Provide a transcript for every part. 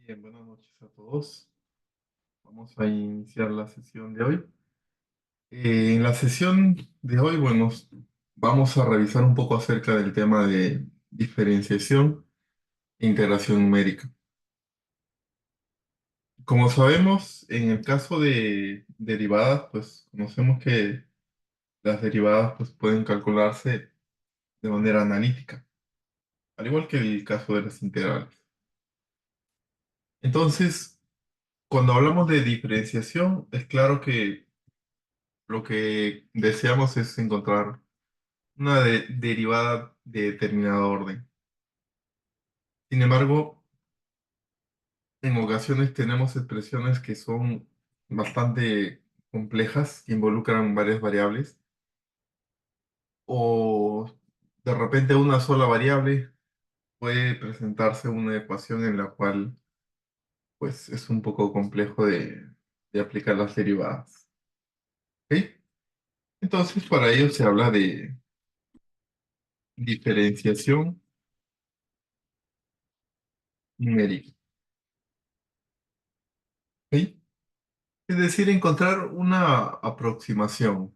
Bien, buenas noches a todos. Vamos a iniciar la sesión de hoy. En la sesión de hoy, bueno, vamos a revisar un poco acerca del tema de diferenciación e integración numérica. Como sabemos, en el caso de derivadas, pues conocemos que las derivadas pues, pueden calcularse de manera analítica, al igual que el caso de las integrales. Entonces, cuando hablamos de diferenciación, es claro que lo que deseamos es encontrar una derivada de determinado orden. Sin embargo, en ocasiones tenemos expresiones que son bastante complejas, que involucran varias variables, o de repente una sola variable puede presentarse una ecuación en la cual pues es un poco complejo de aplicar las derivadas. ¿Ok? Entonces, para ello se habla de diferenciación numérica. ¿Ok? Es decir, encontrar una aproximación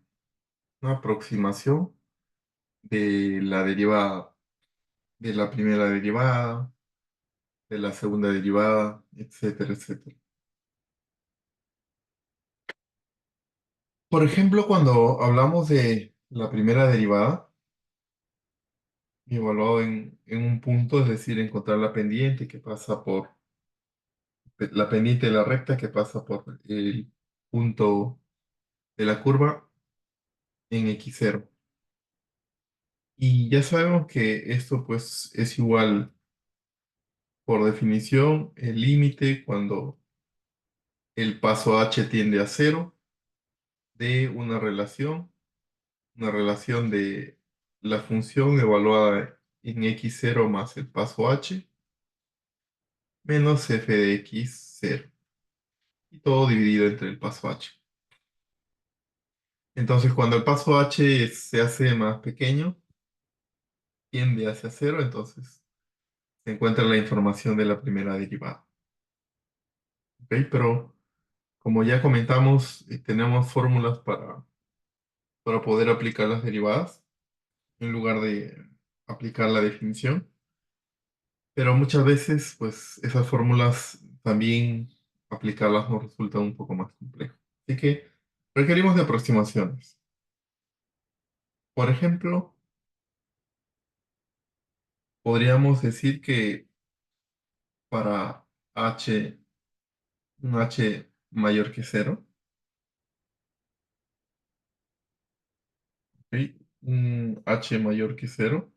de la derivada, de la primera derivada, de la segunda derivada, etcétera, etcétera. Por ejemplo, cuando hablamos de la primera derivada, evaluado en un punto, es decir, encontrar la pendiente que pasa por la pendiente de la recta que pasa por el punto de la curva en x0. Y ya sabemos que esto pues es igual por definición el límite cuando el paso h tiende a cero de una relación de la función evaluada en x0 más el paso h menos f de x0 y todo dividido entre el paso h. Entonces, cuando el paso h se hace más pequeño, tiende hacia cero, entonces se encuentra la información de la primera derivada. ¿Ok? Pero como ya comentamos, tenemos fórmulas para poder aplicar las derivadas en lugar de aplicar la definición. Pero muchas veces, pues esas fórmulas también aplicarlas nos resulta un poco más complejo. Así que requerimos de aproximaciones. Por ejemplo, podríamos decir que para h, un h mayor que cero, ¿ok? Un h mayor que cero,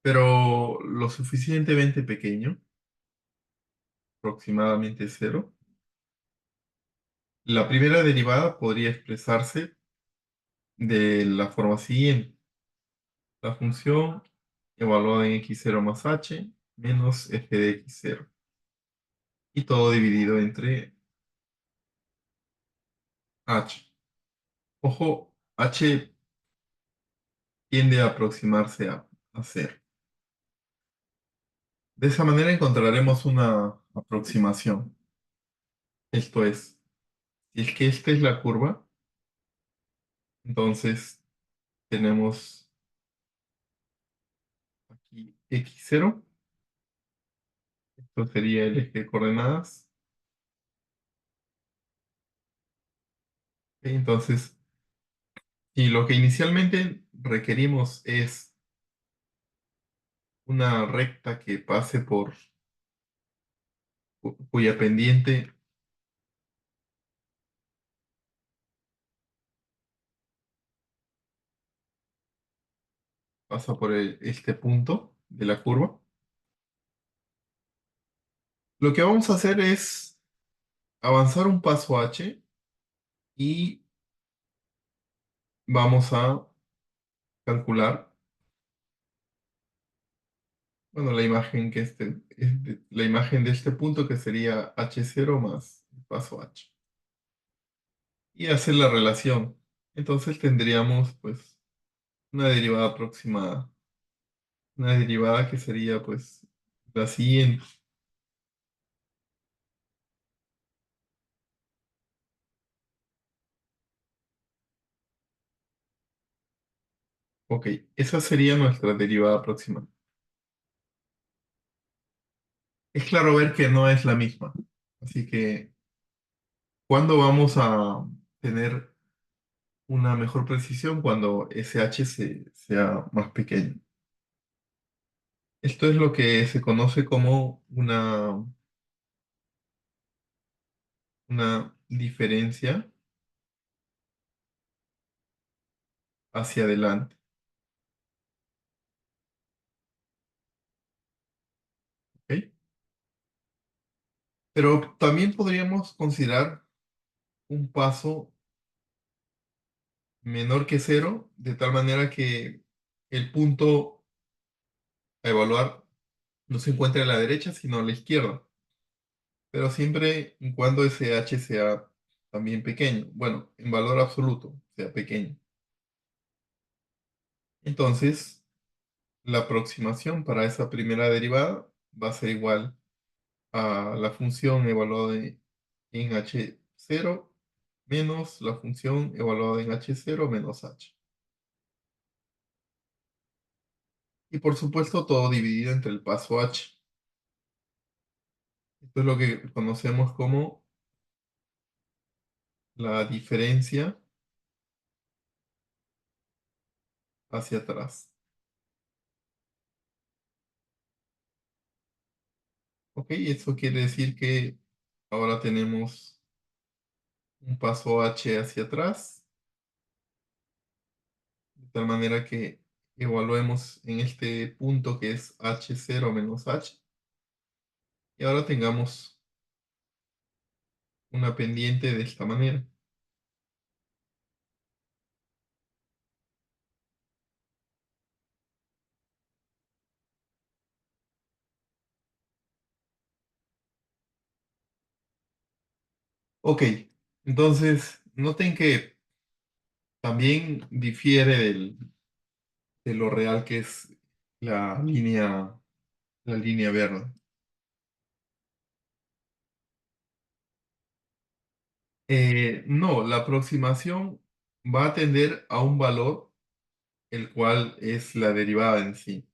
pero lo suficientemente pequeño, aproximadamente cero, la primera derivada podría expresarse de la forma siguiente. La función evaluada en x0 más h menos f de x0. Y todo dividido entre h. Ojo, h tiende a aproximarse a cero. De esa manera encontraremos una aproximación. Esto es, si es que esta es la curva, entonces tenemos aquí x0. Esto sería el eje de coordenadas. Entonces, si lo que inicialmente requerimos es una recta que pase por cuya pendiente pasa por este punto de la curva. Lo que vamos a hacer es avanzar un paso h y vamos a calcular, bueno, la imagen la imagen de este punto que sería h0 más el paso h y hacer la relación. Entonces tendríamos pues una derivada aproximada, una derivada que sería pues la siguiente. Ok, esa sería nuestra derivada próxima. Es claro ver que no es la misma. Así que, ¿cuándo vamos a tener una mejor precisión? Cuando SH sea más pequeño. Esto es lo que se conoce como una diferencia hacia adelante. ¿Ok? Pero también podríamos considerar un paso menor que cero, de tal manera que el punto a evaluar no se encuentre a la derecha, sino a la izquierda, pero siempre y cuando ese h sea también pequeño, bueno, en valor absoluto, sea pequeño. Entonces, la aproximación para esa primera derivada va a ser igual a la función evaluada en h0 menos la función evaluada en h0 menos h. Y por supuesto, todo dividido entre el paso h. Esto es lo que conocemos como la diferencia hacia atrás. ¿Ok? Eso quiere decir que ahora tenemos un paso h hacia atrás, de tal manera que evaluemos en este punto que es h0 menos h, y ahora tengamos una pendiente de esta manera. Ok, entonces noten que también difiere de lo real que es la la línea verde. No, la aproximación va a tender a un valor, el cual es la derivada en sí.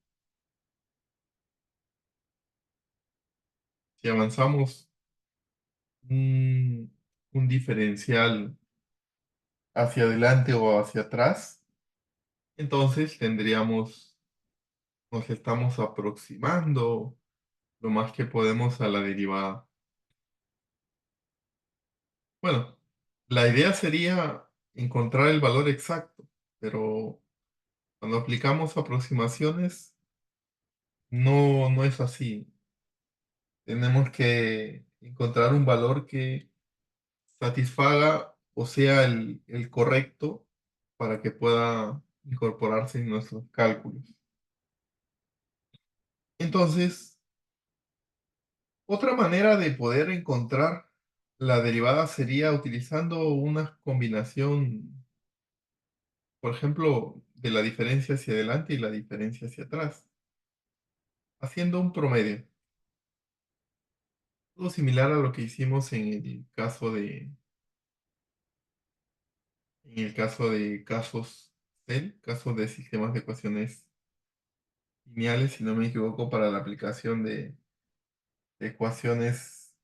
Si avanzamos un, un diferencial hacia adelante o hacia atrás, entonces nos estamos aproximando lo más que podemos a la derivada. Bueno, la idea sería encontrar el valor exacto, pero cuando aplicamos aproximaciones, no es así. Tenemos que encontrar un valor que satisfaga o sea el correcto para que pueda incorporarse en nuestros cálculos. Entonces, otra manera de poder encontrar la derivada sería utilizando una combinación, por ejemplo, de la diferencia hacia adelante y la diferencia hacia atrás, haciendo un promedio. Algo similar a lo que hicimos en el caso de casos casos de sistemas de ecuaciones lineales, si no me equivoco, para la aplicación de ecuaciones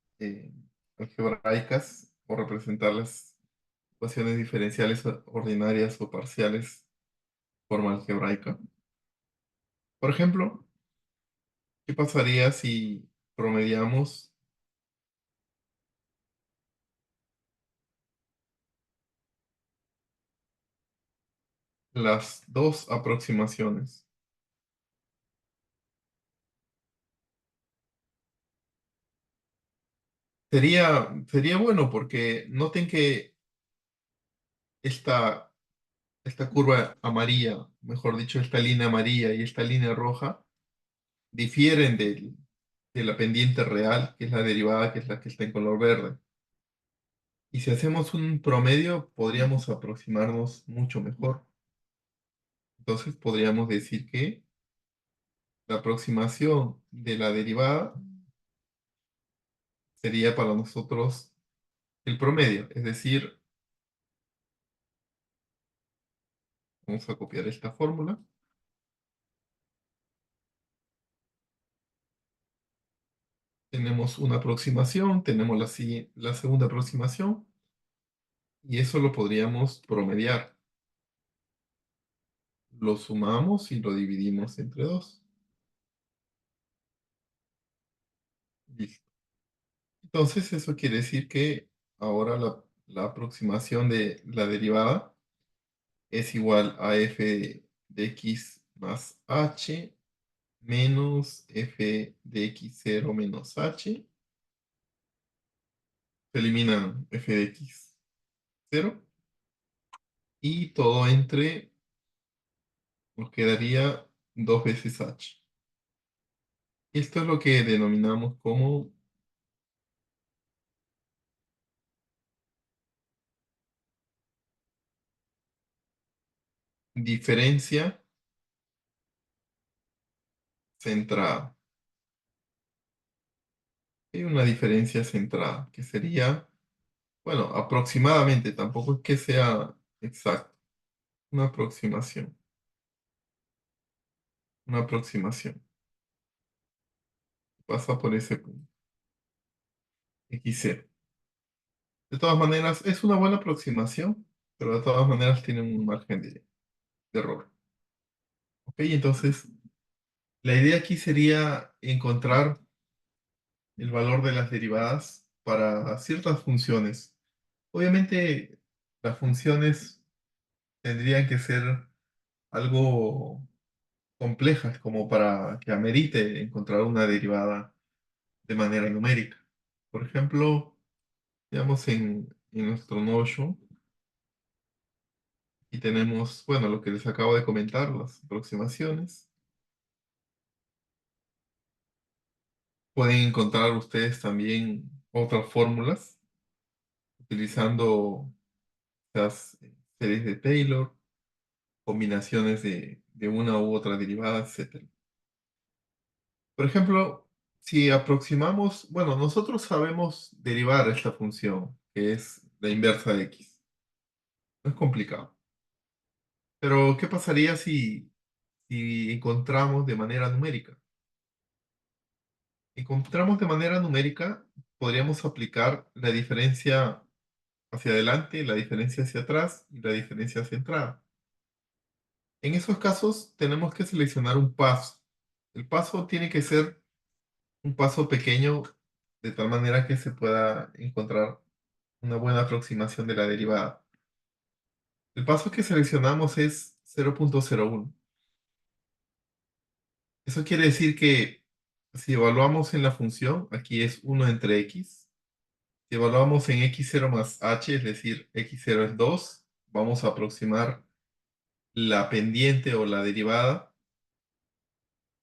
algebraicas o representar las ecuaciones diferenciales ordinarias o parciales de forma algebraica. Por ejemplo, ¿qué pasaría si promediamos las dos aproximaciones? Sería bueno porque noten que esta, esta curva amarilla, mejor dicho, esta línea amarilla y esta línea roja, difieren de la pendiente real, que es la derivada, que es la que está en color verde. Y si hacemos un promedio, podríamos aproximarnos mucho mejor. Entonces podríamos decir que la aproximación de la derivada sería para nosotros el promedio. Es decir, vamos a copiar esta fórmula. tenemos una aproximación, tenemos la segunda aproximación y eso lo podríamos promediar. Lo sumamos y lo dividimos entre 2. Listo. Entonces eso quiere decir que ahora la aproximación de la derivada es igual a f de x más h menos f de x0 menos h. Se elimina f de x0 y todo entre, nos quedaría 2 veces h. Esto es lo que denominamos como diferencia centrada. Hay una diferencia centrada que sería, bueno, aproximadamente, tampoco es que sea exacto, una aproximación, una aproximación. Pasa por ese punto, x0. De todas maneras, es una buena aproximación, pero de todas maneras tiene un margen de error. Ok, entonces la idea aquí sería encontrar el valor de las derivadas para ciertas funciones. Obviamente, las funciones tendrían que ser algo complejas como para que amerite encontrar una derivada de manera numérica. Por ejemplo, digamos en nuestro Notion y tenemos, bueno, lo que les acabo de comentar, las aproximaciones. Pueden encontrar ustedes también otras fórmulas utilizando las series de Taylor, combinaciones de una u otra derivada, etcétera. Por ejemplo, si aproximamos, bueno, nosotros sabemos derivar esta función, que es la inversa de x. No es complicado. Pero, ¿qué pasaría si encontramos de manera numérica? Encontramos de manera numérica, podríamos aplicar la diferencia hacia adelante, la diferencia hacia atrás y la diferencia hacia entrada. En esos casos, tenemos que seleccionar un paso. El paso tiene que ser un paso pequeño de tal manera que se pueda encontrar una buena aproximación de la derivada. El paso que seleccionamos es 0,01. Eso quiere decir que si evaluamos en la función, aquí es 1 entre x. Si evaluamos en x0 más h, es decir, x0 es 2, vamos a aproximar la pendiente o la derivada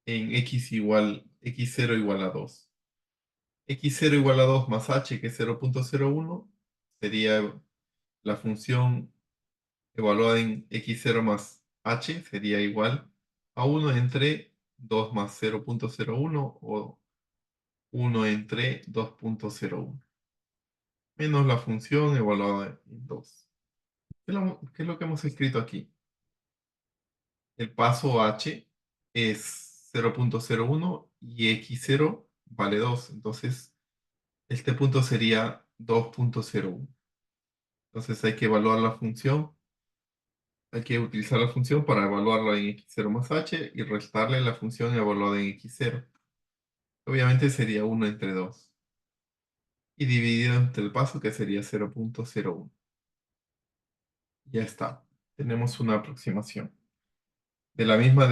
en x0 igual a 2. X0 igual a 2 más h, que es 0,01, sería la función evaluada en x0 más h, sería igual a 1 entre 2 más 0,01 o 1 entre 2,01 menos la función evaluada en 2. ¿Qué es lo que hemos escrito aquí? El paso h es 0,01 y x0 vale 2. Entonces, este punto sería 2,01. Entonces hay que evaluar la función, hay que utilizar la función para evaluarla en x0 más h y restarle la función evaluada en x0. Obviamente sería 1 entre 2. Y dividido entre el paso que sería 0,01. Ya está. Tenemos una aproximación. De la misma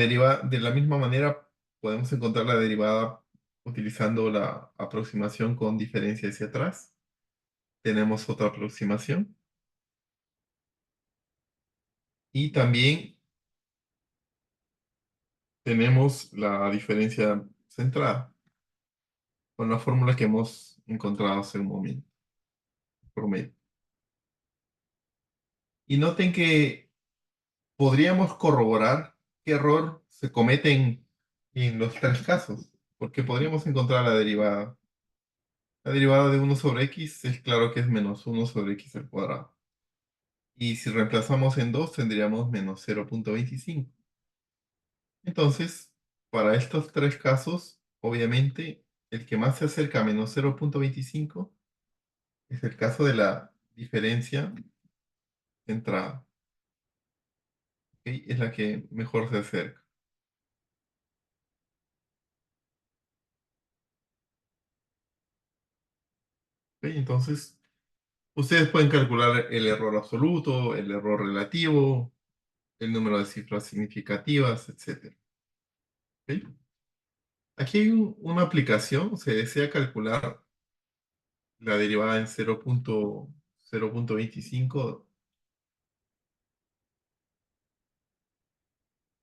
manera, podemos encontrar la derivada utilizando la aproximación con diferencia hacia atrás. Tenemos otra aproximación. Y también tenemos la diferencia centrada con la fórmula que hemos encontrado hace un momento, promedio. Y noten que podríamos corroborar qué error se comete en los tres casos, porque podríamos encontrar la derivada. La derivada de 1 sobre x es claro que es menos 1 sobre x al cuadrado. Y si reemplazamos en 2 tendríamos menos 0,25. Entonces, para estos tres casos, obviamente el que más se acerca a menos 0,25 es el caso de la diferencia centrada. ¿Ok? Es la que mejor se acerca. ¿Ok? Entonces, ustedes pueden calcular el error absoluto, el error relativo, el número de cifras significativas, etcétera. ¿Ok? Aquí hay una aplicación, se desea calcular la derivada en 0,025.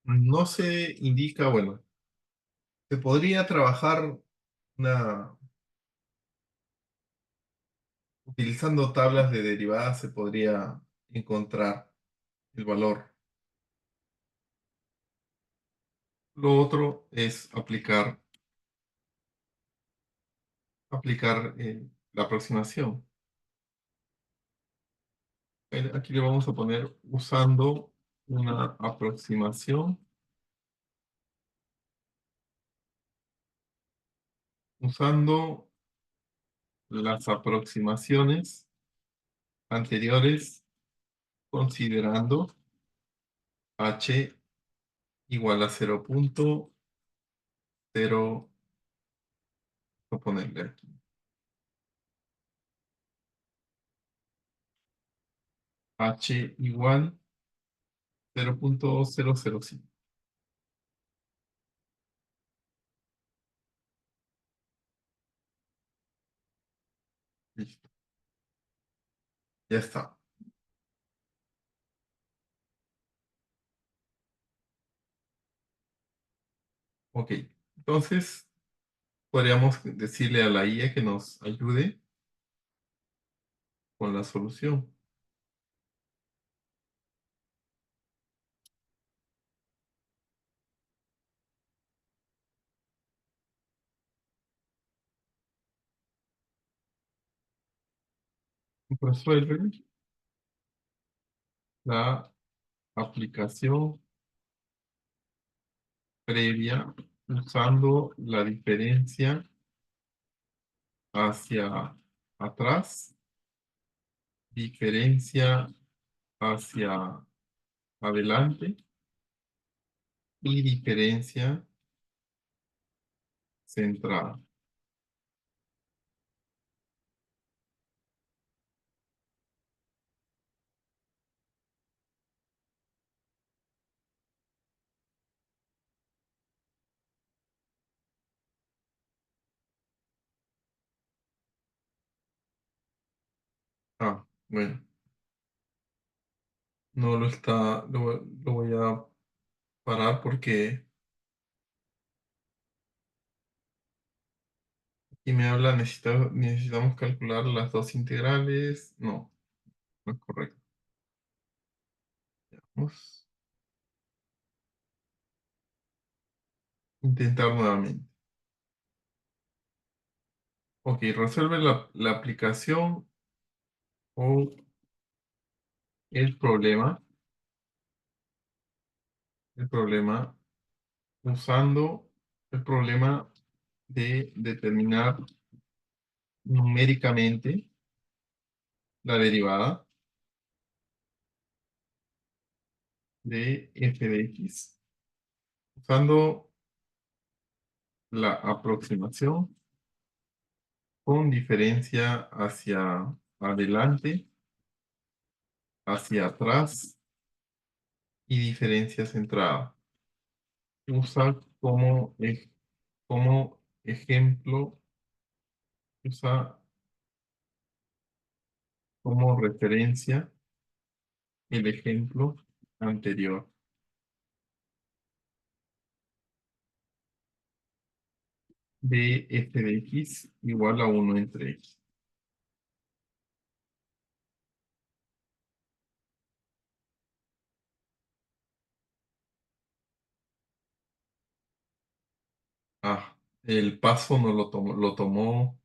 No se indica, bueno, se podría trabajar una, utilizando tablas de derivadas, se podría encontrar el valor. Lo otro es aplicar la aproximación. Aquí le vamos a poner usando una aproximación, usando las aproximaciones anteriores, considerando h igual a 0,0, voy a ponerle aquí, h igual 0,005. Listo, ya está. Ok, entonces podríamos decirle a la IA que nos ayude con la solución. Resuelve la aplicación previa usando la diferencia hacia atrás, diferencia hacia adelante y diferencia centrada. Ah, bueno, no lo está, lo voy a parar porque aquí me habla, necesitamos calcular las dos integrales. No, no es correcto. Vamos a intentar nuevamente. Ok, resuelve la aplicación o el problema usando el problema de determinar numéricamente la derivada de f de x usando la aproximación con diferencia hacia adelante, hacia atrás y diferencia centrada. Usa como ejemplo, usa como referencia el ejemplo anterior de f de x igual a 1 entre x. Ah, el paso no lo tomó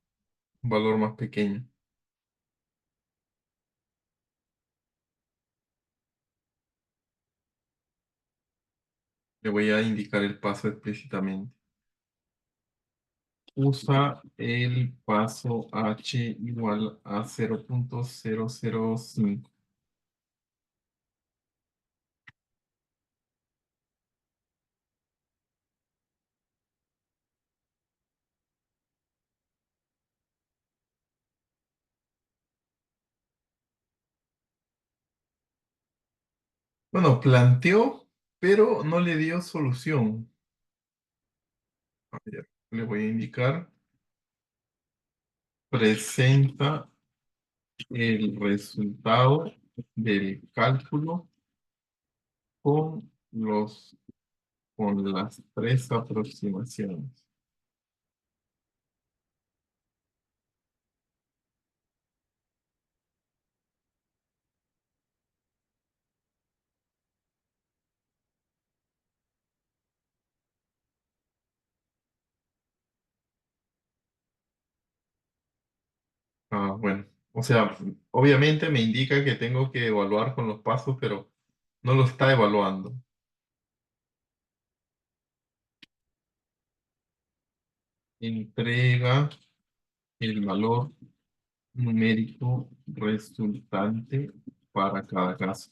un valor más pequeño. Le voy a indicar el paso explícitamente. usa el paso h igual a 0,005. Bueno, planteó, pero no le dio solución. A ver, le voy a indicar. Presenta el resultado del cálculo con con las tres aproximaciones. Bueno, o sea, obviamente me indica que tengo que evaluar con los pasos, pero no lo está evaluando. Entrega el valor numérico resultante para cada caso.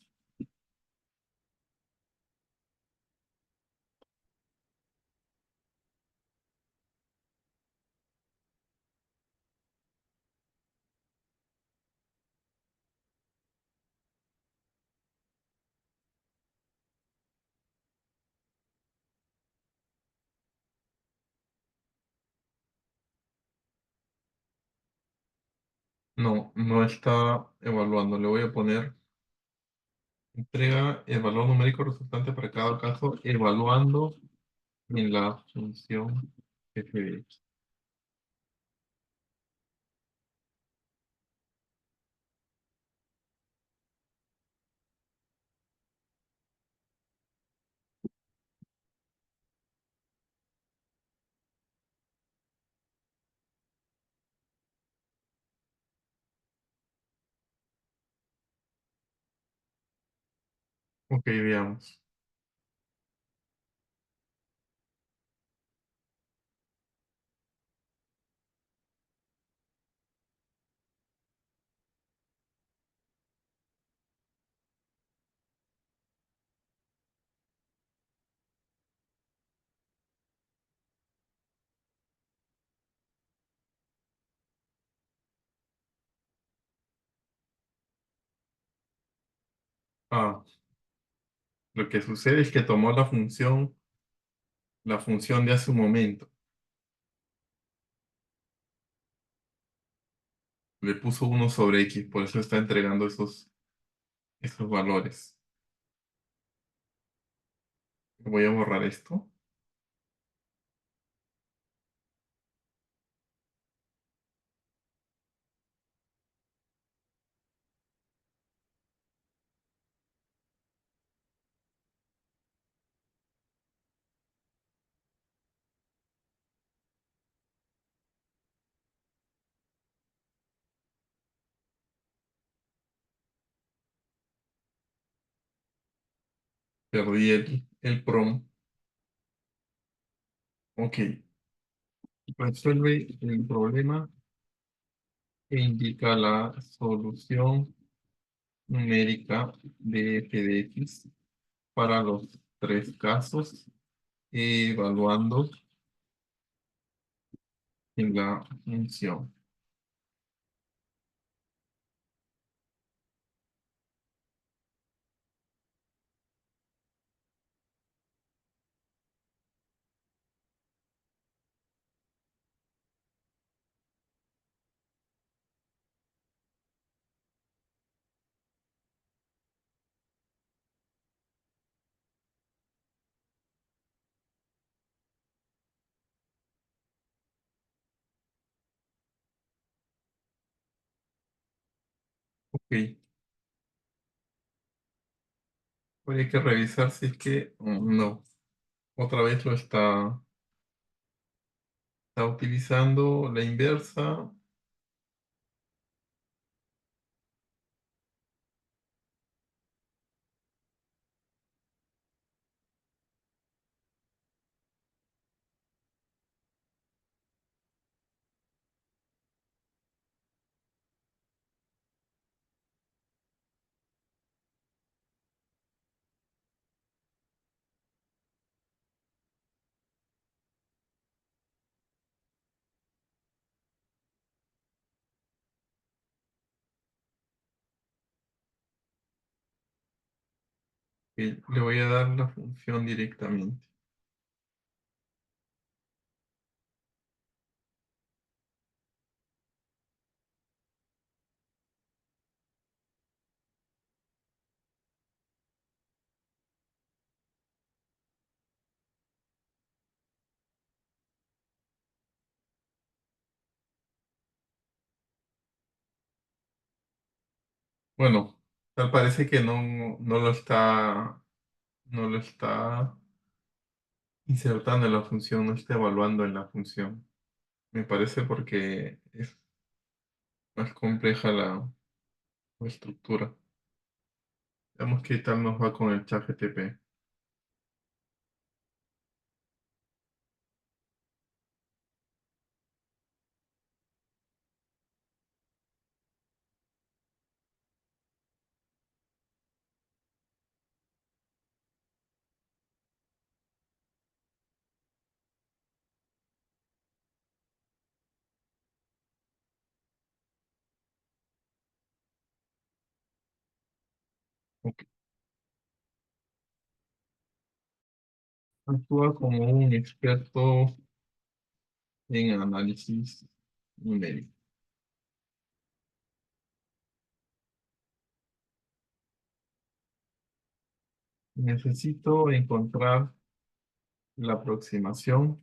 No, no está evaluando. Le voy a poner entrega el valor numérico resultante para cada caso, evaluando en la función f de x. Ok, veamos. Ah, lo que sucede es que tomó la función de hace un momento. Le puso uno sobre x, por eso está entregando esos valores. Voy a borrar esto. Perdí el prom. Ok, resuelve el problema e indica la solución numérica de f de x para los tres casos, evaluando en la función. Ok, hay que revisar si es que no. Otra vez está utilizando la inversa. Le voy a dar la función directamente. Bueno, tal parece que no lo está insertando en la función, no está evaluando en la función. Me parece porque es más compleja la estructura. Veamos qué tal nos va con el chat GTP. Ok. Actúa como un experto en análisis numérico. Necesito encontrar la aproximación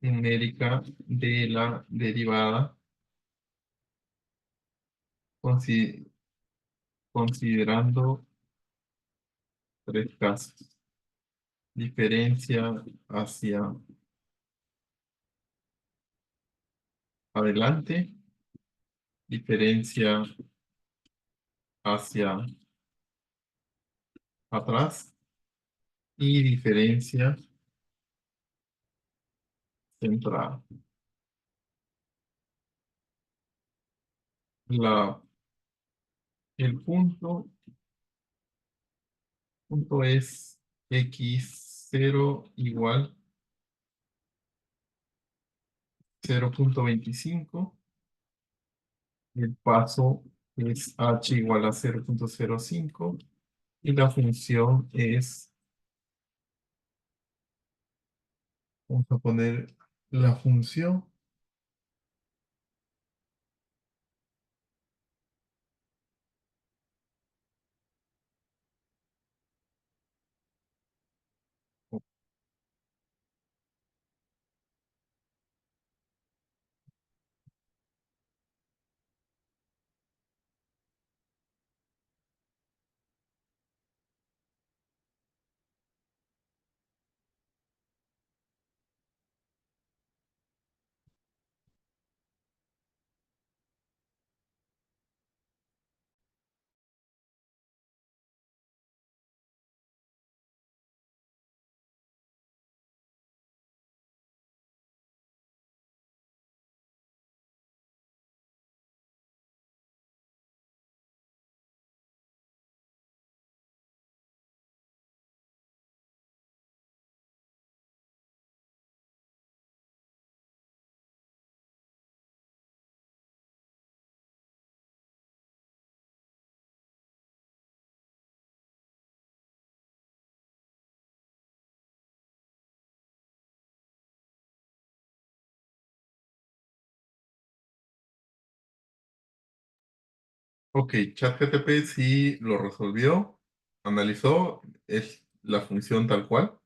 numérica de la derivada consi- considerando tres casos. Diferencia hacia adelante, diferencia hacia atrás y diferencia centrada. La, el punto es x0 igual 0,25. El paso es h igual a 0,05 y la función es, vamos a poner la función, ok, ChatGPT sí lo resolvió, analizó, es la función tal cual,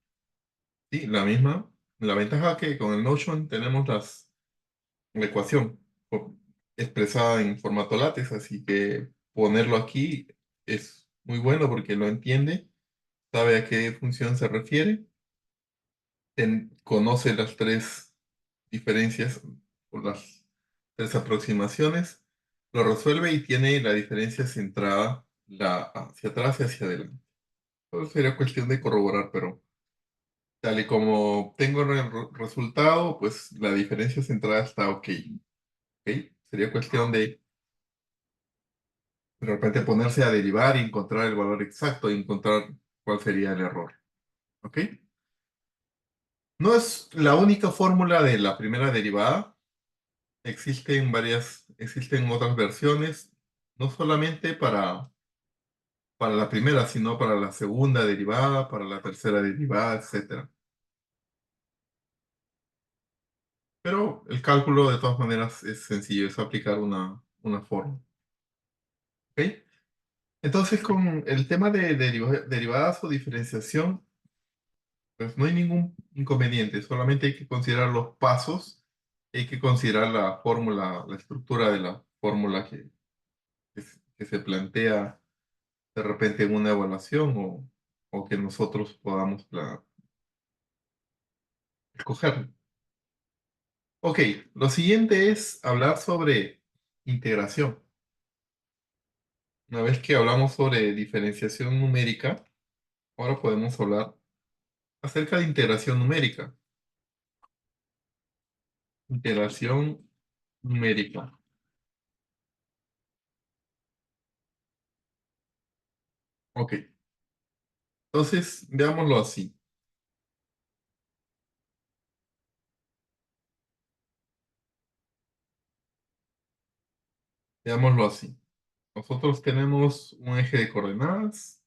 sí, la misma. La ventaja que con el Notion tenemos la ecuación expresada en formato látex, así que ponerlo aquí es muy bueno porque lo entiende, sabe a qué función se refiere, conoce las tres diferencias o las tres aproximaciones, lo resuelve y tiene la diferencia centrada hacia atrás y hacia adelante. Entonces sería cuestión de corroborar, pero tal y como tengo el resultado, pues la diferencia centrada está ok. ¿Ok? Sería cuestión de repente ponerse a derivar y encontrar el valor exacto y encontrar cuál sería el error. ¿Ok? No es la única fórmula de la primera derivada. Existen otras versiones, no solamente para la primera, sino para la segunda derivada, para la tercera derivada, etcétera. Pero el cálculo de todas maneras es sencillo, es aplicar una forma. ¿Ok? Entonces, con el tema de derivadas o diferenciación, pues no hay ningún inconveniente, solamente hay que considerar los pasos, hay que considerar la fórmula, la estructura de la fórmula que se plantea de repente en una evaluación o que nosotros podamos escoger. Ok, lo siguiente es hablar sobre integración. Una vez que hablamos sobre diferenciación numérica, ahora podemos hablar acerca de integración numérica. Integración numérica. Ok, entonces veámoslo así. Veámoslo así. Nosotros tenemos un eje de coordenadas,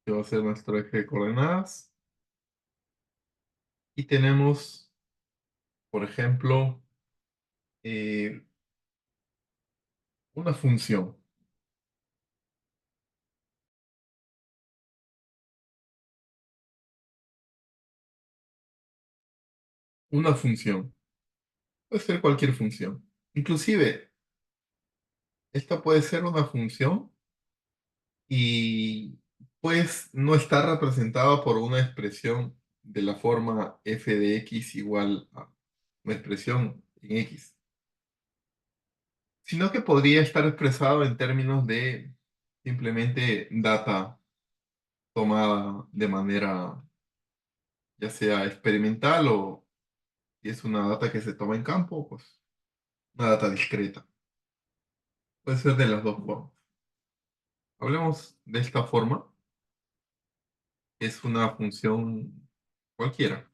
que va a ser nuestro eje de coordenadas, y tenemos, por ejemplo, eh, una función. Una función. Puede ser cualquier función. Inclusive, esta puede ser una función y pues no está representada por una expresión de la forma f de x igual a una expresión en x, sino que podría estar expresado en términos de simplemente data tomada de manera ya sea experimental o si es una data que se toma en campo, pues una data discreta. Puede ser de las dos formas. Hablemos de esta forma. Es una función cualquiera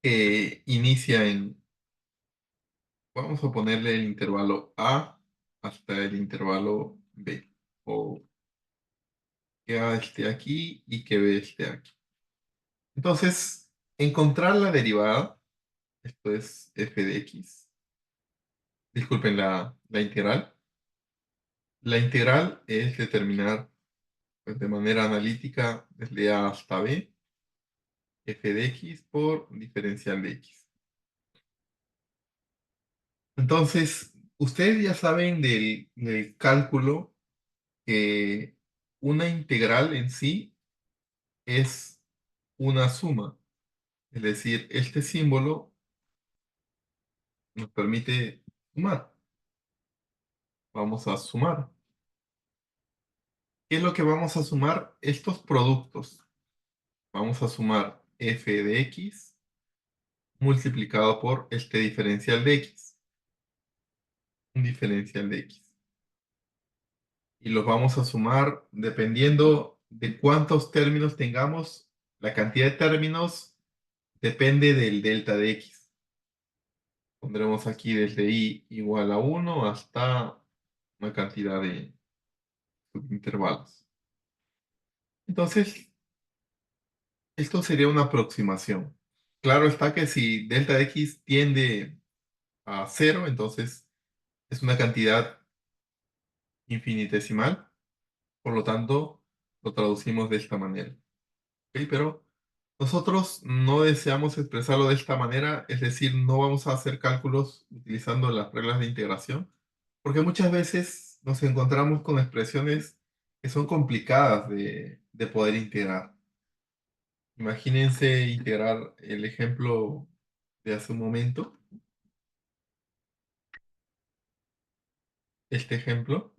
que inicia en, vamos a ponerle el intervalo A hasta el intervalo B, o que A esté aquí y que B esté aquí. Entonces, encontrar la derivada, esto es f de x, disculpen la integral. La integral es determinar pues, de manera analítica desde A hasta B, f de x por diferencial de x. Entonces, ustedes ya saben del cálculo que una integral en sí es una suma. Es decir, este símbolo nos permite sumar. Vamos a sumar. ¿Qué es lo que vamos a sumar? Estos productos. Vamos a sumar f de x multiplicado por este diferencial de x. Un diferencial de x. Y los vamos a sumar dependiendo de cuántos términos tengamos. La cantidad de términos depende del delta de x. Pondremos aquí desde i igual a 1 hasta una cantidad de subintervalos. Entonces, esto sería una aproximación. Claro está que si delta de x tiende a cero, entonces es una cantidad infinitesimal. Por lo tanto, lo traducimos de esta manera. ¿Ok? Pero nosotros no deseamos expresarlo de esta manera, es decir, no vamos a hacer cálculos utilizando las reglas de integración, porque muchas veces nos encontramos con expresiones que son complicadas de poder integrar. Imagínense integrar el ejemplo de hace un momento, este ejemplo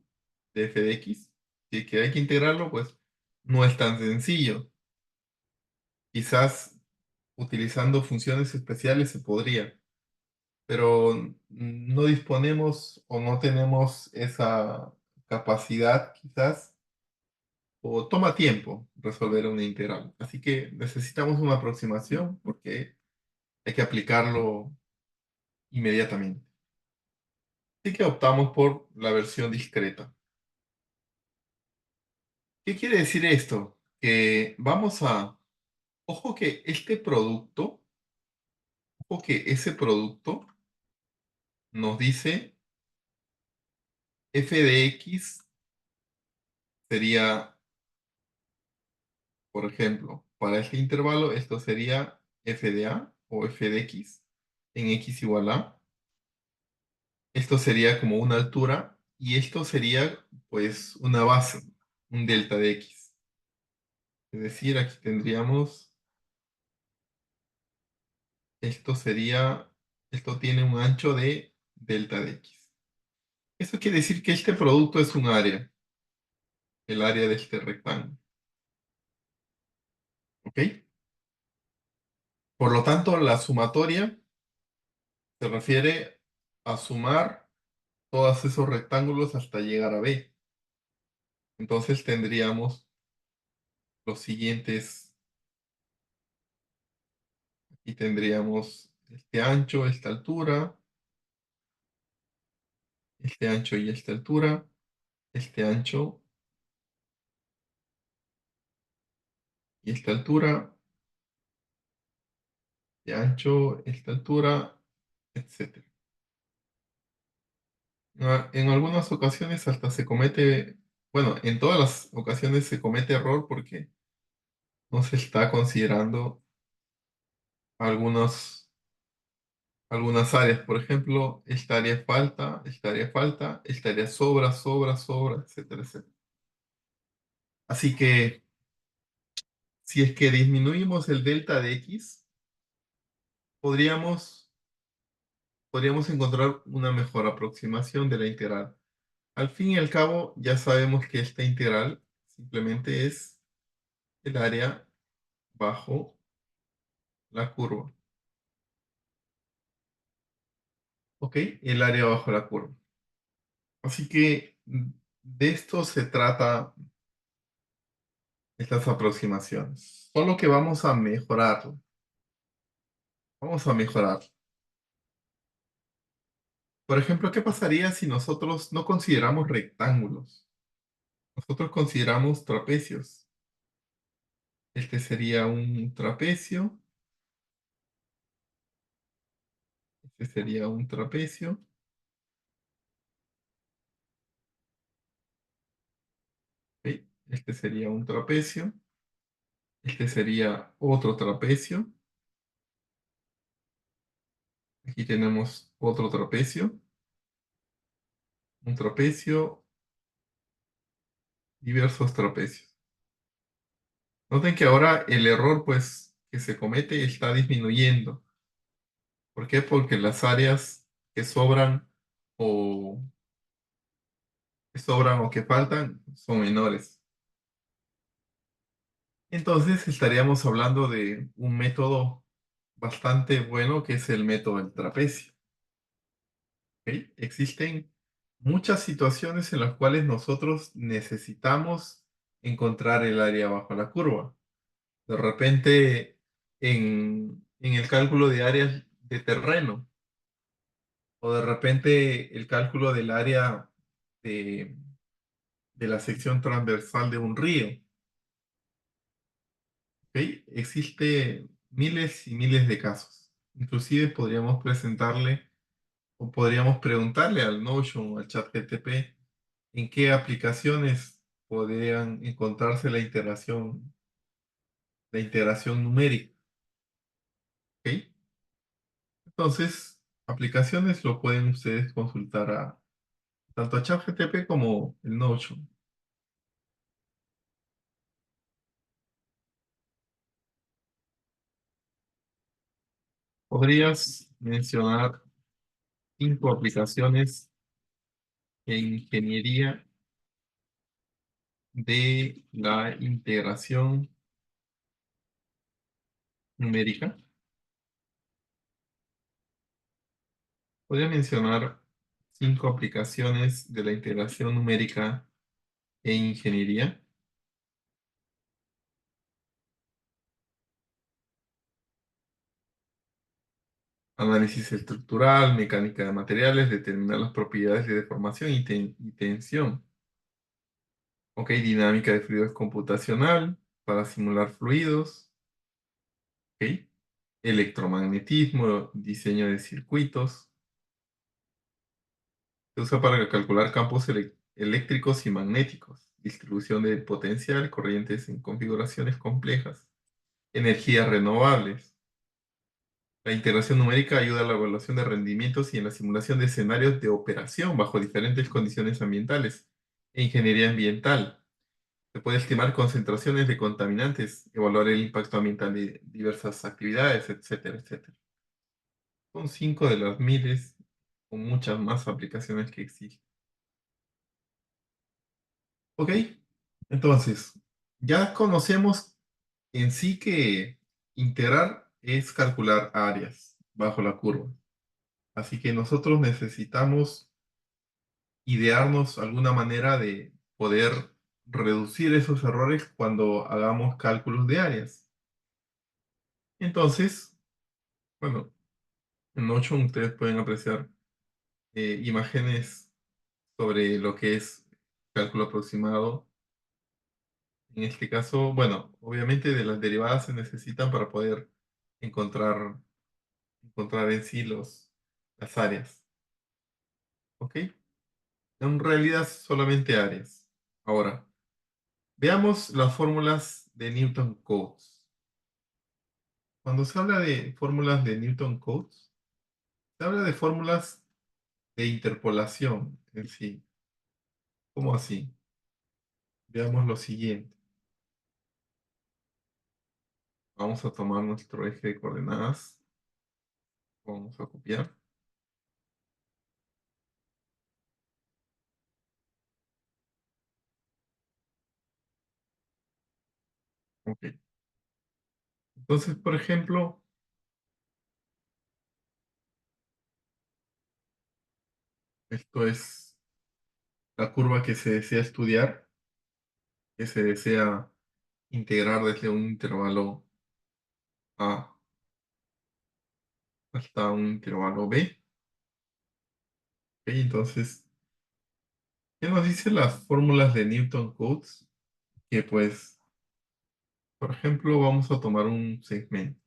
de f de x, y que hay que integrarlo, pues no es tan sencillo. Quizás utilizando funciones especiales se podría, pero no disponemos o no tenemos esa capacidad quizás, o toma tiempo resolver una integral. Así que necesitamos una aproximación porque hay que aplicarlo inmediatamente. Así que optamos por la versión discreta. ¿Qué quiere decir esto? Que vamos a, ojo que este producto, ojo que ese producto nos dice f de x sería, por ejemplo, para este intervalo, esto sería f de a o f de x en x igual a. Esto sería como una altura y esto sería pues una base, un delta de x. Es decir, aquí tendríamos, esto sería, esto tiene un ancho de delta de x. Esto quiere decir que este producto es un área, el área de este rectángulo. ¿Ok? Por lo tanto, la sumatoria se refiere a sumar todos esos rectángulos hasta llegar a B. Entonces tendríamos los siguientes, y tendríamos este ancho, esta altura, este ancho y esta altura, este ancho y esta altura, este ancho, esta altura, etcétera. En algunas ocasiones hasta se comete, bueno, en todas las ocasiones se comete error porque no se está considerando algunos, algunas áreas. Por ejemplo, esta área falta, esta área sobra, sobra, sobra, etcétera, etcétera. Así que si es que disminuimos el delta de x, podríamos, podríamos encontrar una mejor aproximación de la integral. Al fin y al cabo, ya sabemos que esta integral simplemente es el área bajo la curva. ¿Ok? El área bajo la curva. Así que de esto se trata estas aproximaciones. Solo que vamos a mejorar. Vamos a mejorar. Por ejemplo, ¿qué pasaría si nosotros no consideramos rectángulos? Nosotros consideramos trapecios. Este sería un trapecio. Este sería un trapecio. ¿Ok? Este sería un trapecio. Este sería otro trapecio. Aquí tenemos otro trapecio. Un trapecio. Diversos trapecios. Noten que ahora el error, pues, que se comete está disminuyendo. ¿Por qué? Porque las áreas que sobran o que faltan son menores. Entonces estaríamos hablando de un método bastante bueno que es el método del trapecio. ¿Ok? Existen muchas situaciones en las cuales nosotros necesitamos encontrar el área bajo la curva. De repente, en el cálculo de áreas de terreno, o de repente el cálculo del área de, de la sección transversal de un río. ¿Ok? Existe miles y miles de casos. Inclusive podríamos presentarle o podríamos preguntarle al Notion o al ChatGPT en qué aplicaciones podrían encontrarse la integración numérica. ¿Ok? Entonces, aplicaciones lo pueden ustedes consultar tanto a ChatGPT como el Notion. ¿Podrías mencionar 5 aplicaciones en ingeniería de la integración numérica? ¿Podría mencionar 5 aplicaciones de la integración numérica en ingeniería? Análisis estructural, mecánica de materiales, determinar las propiedades de deformación y tensión. Ok, dinámica de fluidos computacional para simular fluidos. Ok, electromagnetismo, diseño de circuitos. Se usa para calcular campos eléctricos y magnéticos, distribución de potencial, corrientes en configuraciones complejas, energías renovables. La integración numérica ayuda a la evaluación de rendimientos y en la simulación de escenarios de operación bajo diferentes condiciones ambientales. E ingeniería ambiental. Se puede estimar concentraciones de contaminantes, evaluar el impacto ambiental de diversas actividades, etcétera, etcétera. Son cinco de las miles o muchas más aplicaciones que existen. Ok, entonces, ya conocemos en sí que integrar es calcular áreas bajo la curva. Así que nosotros necesitamos idearnos alguna manera de poder reducir esos errores cuando hagamos cálculos de áreas. Entonces, bueno, en Notion ustedes pueden apreciar imágenes sobre lo que es cálculo aproximado. En este caso, bueno, obviamente de las derivadas se necesitan para poder encontrar en sí las áreas. ¿Ok? En realidad solamente áreas. Ahora, veamos las fórmulas de Newton Cotes. Cuando se habla de fórmulas de Newton Cotes, se habla de fórmulas de interpolación en sí. ¿Cómo así? Veamos lo siguiente. Vamos a tomar nuestro eje de coordenadas. Vamos a copiar. Ok. Entonces, por ejemplo, esto es la curva que se desea estudiar, que se desea integrar desde un intervalo A hasta un intervalo B. Ok, entonces, ¿qué nos dicen las fórmulas de Newton Cotes? Que pues, por ejemplo, vamos a tomar un segmento.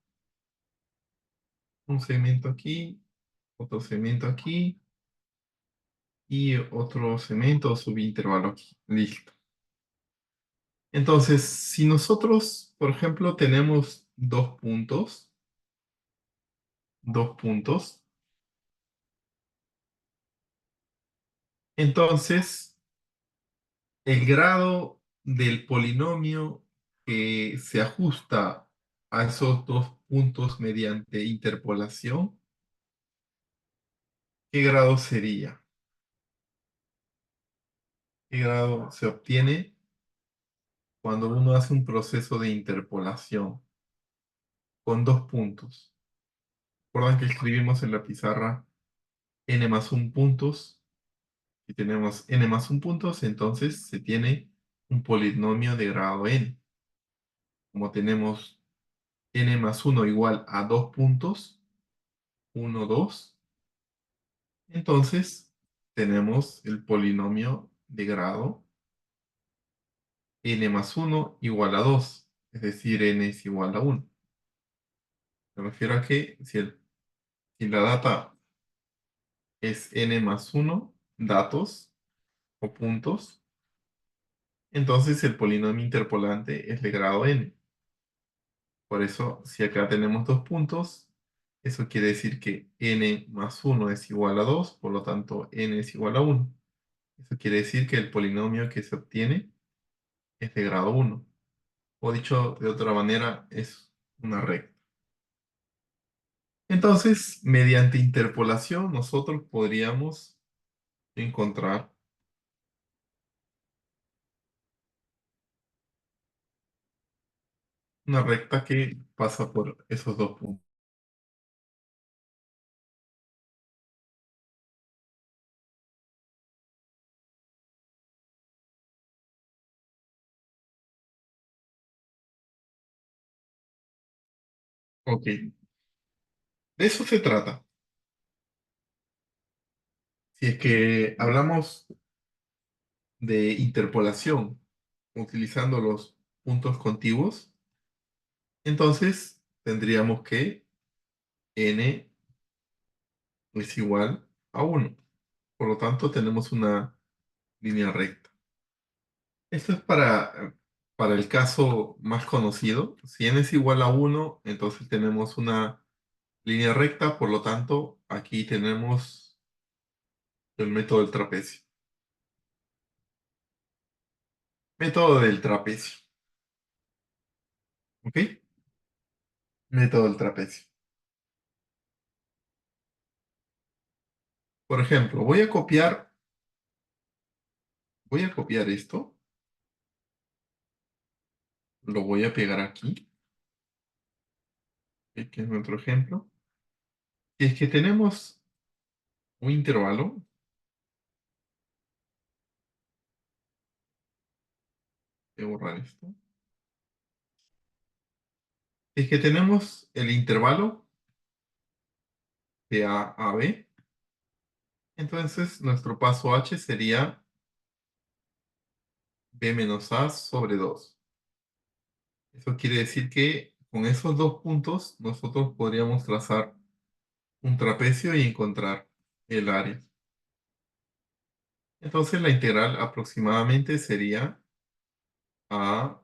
Un segmento aquí, otro segmento aquí y otro segmento o subintervalo aquí. Listo. Entonces, si nosotros, por ejemplo, tenemos dos puntos, entonces el grado del polinomio que se ajusta a esos dos puntos mediante interpolación, ¿qué grado sería? ¿Qué grado se obtiene cuando uno hace un proceso de interpolación con dos puntos? Recuerdan que escribimos en la pizarra n más un puntos. Si tenemos n más un puntos, entonces se tiene un polinomio de grado n. Como tenemos n más uno igual a dos puntos, uno 2, entonces tenemos el polinomio de grado n más uno igual a 2, es decir, n es igual a 1. Me refiero a que si la data es n más uno datos o puntos, entonces el polinomio interpolante es de grado n. Por eso, si acá tenemos dos puntos, eso quiere decir que n más uno es igual a 2, por lo tanto n es igual a 1. Eso quiere decir que el polinomio que se obtiene es de grado 1. O dicho de otra manera, es una recta. Entonces, mediante interpolación, nosotros podríamos encontrar una recta que pasa por esos dos puntos. Ok. De eso se trata. Si es que hablamos de interpolación utilizando los puntos contiguos, entonces tendríamos que n es igual a 1. Por lo tanto, tenemos una línea recta. Esto es para el caso más conocido. Si n es igual a 1, entonces tenemos una línea recta. Por lo tanto, aquí tenemos el método del trapecio. Método del trapecio. ¿Ok? Método del trapecio. Por ejemplo, voy a copiar esto, lo voy a pegar aquí, que es nuestro ejemplo. Si es que tenemos un intervalo, voy a borrar esto. Si es que tenemos el intervalo de A a B, entonces nuestro paso H sería B menos A sobre 2. Eso quiere decir que con esos dos puntos nosotros podríamos trazar un trapecio y encontrar el área. Entonces la integral aproximadamente sería A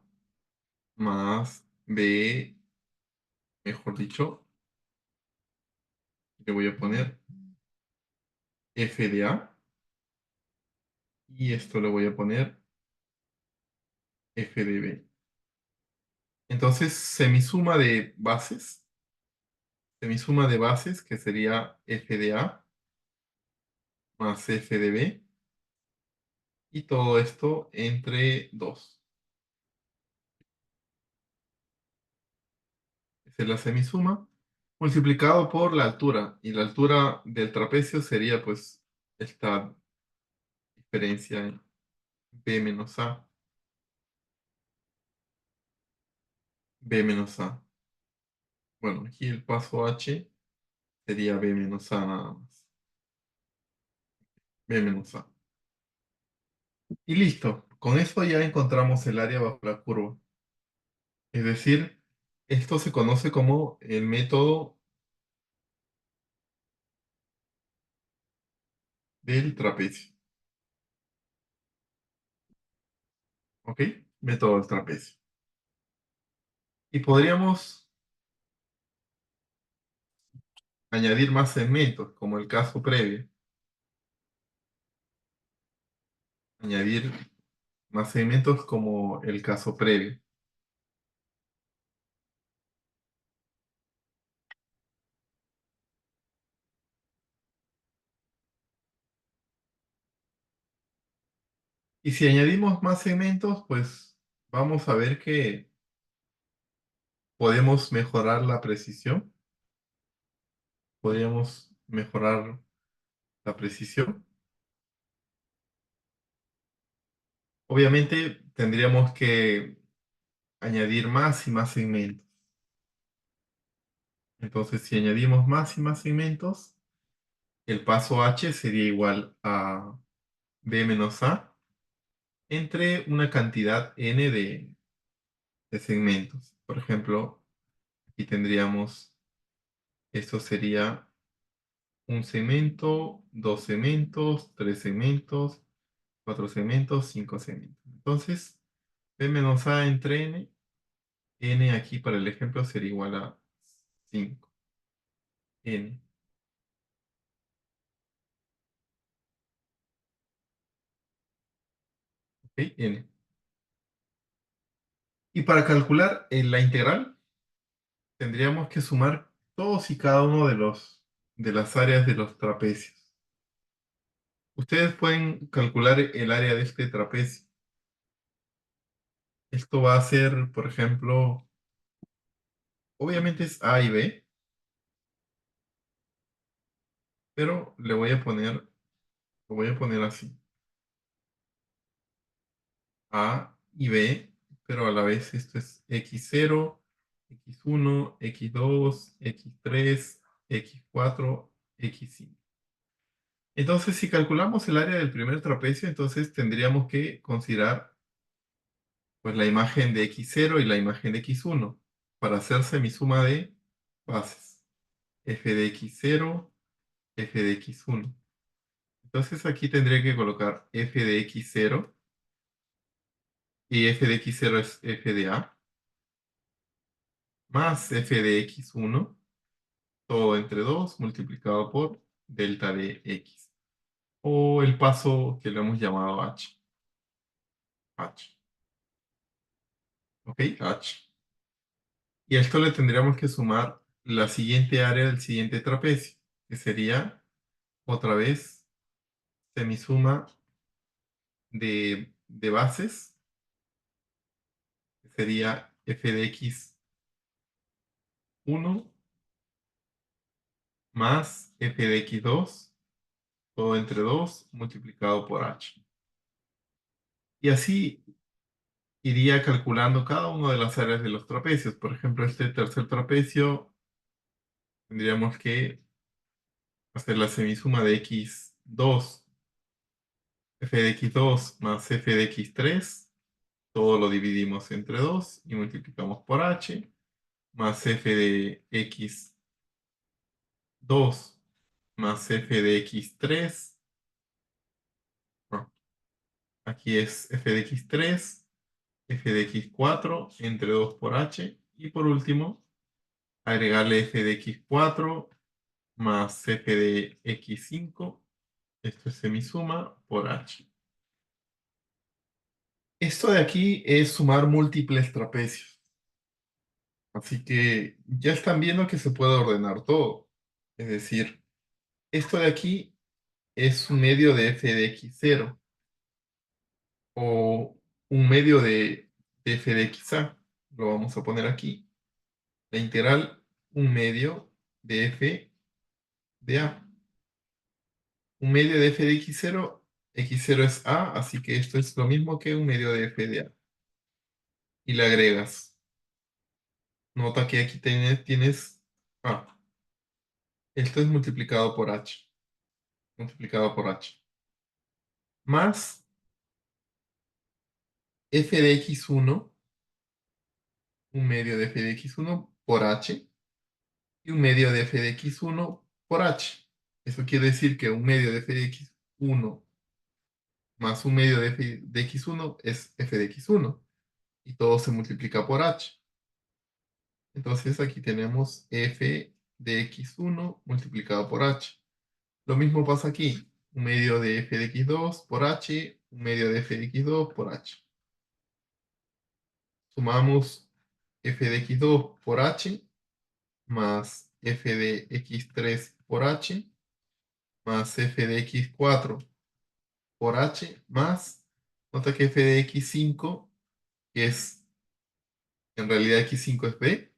más B, mejor dicho, le voy a poner f de A y esto le voy a poner f de B. Entonces, semisuma de bases, que sería f de A más f de B, y todo esto entre 2. Esa es la semisuma, multiplicado por la altura, y la altura del trapecio sería pues esta diferencia en B menos A, B menos A. Bueno, aquí el paso H sería B menos A nada más. B menos A. Y listo. Con esto ya encontramos el área bajo la curva. Es decir, esto se conoce como el método del trapecio. ¿Ok? Método del trapecio. Y podríamos añadir más segmentos, como el caso previo. Añadir más segmentos como el caso previo. Y si añadimos más segmentos, pues vamos a ver que podemos mejorar la precisión. Podríamos mejorar la precisión. Obviamente tendríamos que añadir más y más segmentos. Entonces, si añadimos más y más segmentos, el paso H sería igual a B menos A entre una cantidad n de segmentos. Por ejemplo, aquí tendríamos, esto sería un segmento, dos segmentos, tres segmentos, cuatro segmentos, cinco segmentos. Entonces, B menos A entre n aquí para el ejemplo sería igual a 5 n. ¿Ok? N. Y para calcular la integral, tendríamos que sumar todos y cada uno de las áreas de los trapecios. Ustedes pueden calcular el área de este trapecio. Esto va a ser, por ejemplo, obviamente es A y B, pero lo voy a poner así. A y B, pero a la vez esto es x0, x1, x2, x3, x4, x5. Entonces, si calculamos el área del primer trapecio, entonces tendríamos que considerar pues, la imagen de x0 y la imagen de x1 para hacer semisuma de bases. F de x0, f de x1. Entonces aquí tendría que colocar f de x0 y f de x0 es f de a más f de x1, todo entre 2 multiplicado por delta de x, o el paso que lo hemos llamado h. H. ¿Ok? H. Y a esto le tendríamos que sumar la siguiente área del siguiente trapecio, que sería otra vez semisuma de bases, que sería f de x1 más f de x2, todo entre 2 multiplicado por h. Y así iría calculando cada una de las áreas de los trapecios. Por ejemplo, este tercer trapecio tendríamos que hacer la semisuma de x2, f de x2 más f de x3. Todo lo dividimos entre 2 y multiplicamos por h, más f de x2 más f de x3. No, aquí es f de x3, f de x4 entre 2 por h. Y por último, agregarle f de x4 más f de x5. Esto es semisuma por h. Esto de aquí es sumar múltiples trapecios. Así que ya están viendo que se puede ordenar todo. Es decir, esto de aquí es un medio de f de x0 o un medio de f de xa. Lo vamos a poner aquí. La integral, un medio de f de a. Un medio de f de x0, x0 es a, así que esto es lo mismo que un medio de f de a. Y le agregas. Nota que aquí tienes a. Esto es multiplicado por h. Multiplicado por h. Más f de x1, un medio de f de x1 por h. Y un medio de f de x1 por h. Eso quiere decir que un medio de f de x1 más un medio de f de x1 es f de x1. Y todo se multiplica por h. Entonces aquí tenemos f de x1 multiplicado por h. Lo mismo pasa aquí. Un medio de f de x2 por h, un medio de f de x2 por h. Sumamos f de x2 por h más f de x3 por h más f de x4 por h más, nota que f de x5, que es en realidad x5 es b,